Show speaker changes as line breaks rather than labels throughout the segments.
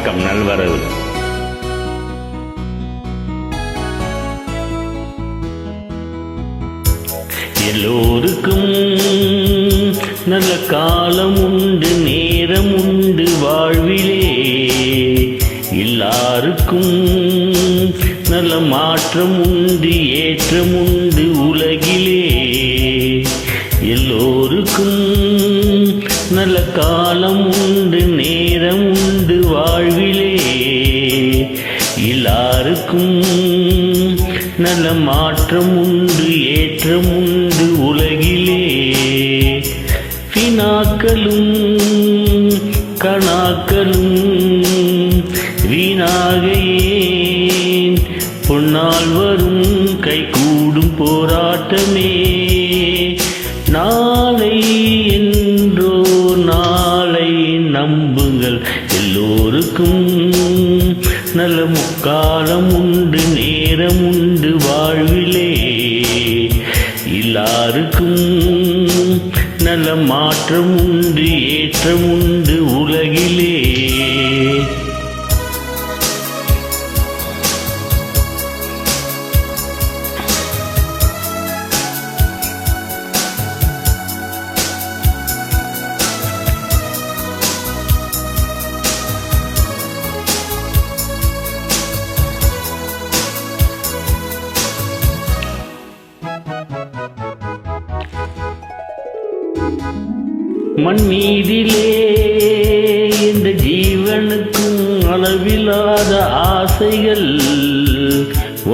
வணக்கம், நல்வரவு. எல்லோருக்கும் நல்ல காலம் உண்டு, நேரம் உண்டு வாழ்விலே. எல்லாருக்கும் நல்ல மாற்றம் உண்டு, ஏற்றம் உண்டு உலகிலே. எல்லோருக்கும் நல்ல காலம் உண்டு, நேரம் உண்டு வாழ்விலே. எல்லாருக்கும் நல்ல மாற்றம் உண்டு, ஏற்றம் உண்டு உலகிலே. வினாக்களும் கணாக்களும் வீணாக ஏன், பொன்னால் வரும் கைகூடும் போராட்டமே. நாளை என்றோ நாளை நம்புங்கள். எல்லோருக்கும் நல்ல முக்காலம் உண்டு, நேரம் உண்டு வாழ்விலே. எல்லாருக்கும் நல்ல மாற்றம் உண்டு, ஏற்றம் உண்டு உலகிலே. மண் மீதிலே இந்த ஜீவனுக்கும் அளவில்லாத ஆசைகள்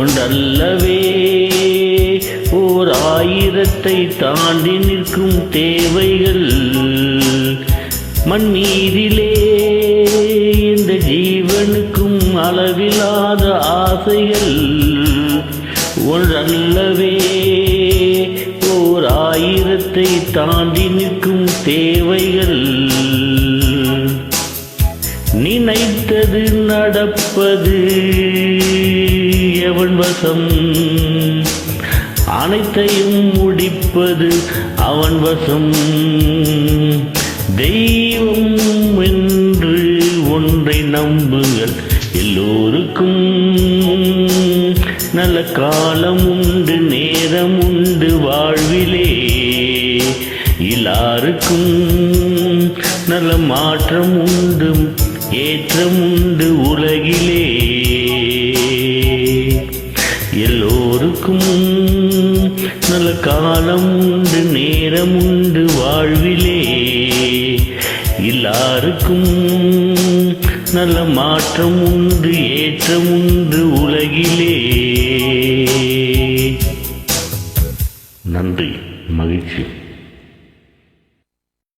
ஒன்றல்லவே. ஓர் 1000 தாண்டி நிற்கும் தேவைகள். மண் மீதிலே இந்த ஜீவனுக்கும் அளவில்லாத ஆசைகள் ஒன்றல்லவே. ஓர் 1000 தாண்டி நிற்கும் தேவைகள். நினைத்தது நடப்பது எவன் வசம், அனைத்தையும் முடிப்பது அவன் வசம். தெய்வம் என்று ஒன்றை நம்புங்கள். எல்லோருக்கும் நல்ல காலம் உண்டு, நேரம் உண்டு வாழ்விலே. எல்லாருக்கும் நல்ல மாற்றம் உண்டு, ஏற்றம் உண்டு உலகிலே. எல்லோருக்கும் நல்ல காலம் உண்டு, நேரம் உண்டு வாழ்விலே. எல்லாருக்கும் நல்ல மாற்றம் உண்டு, ஏற்றம் உண்டு உலகிலே.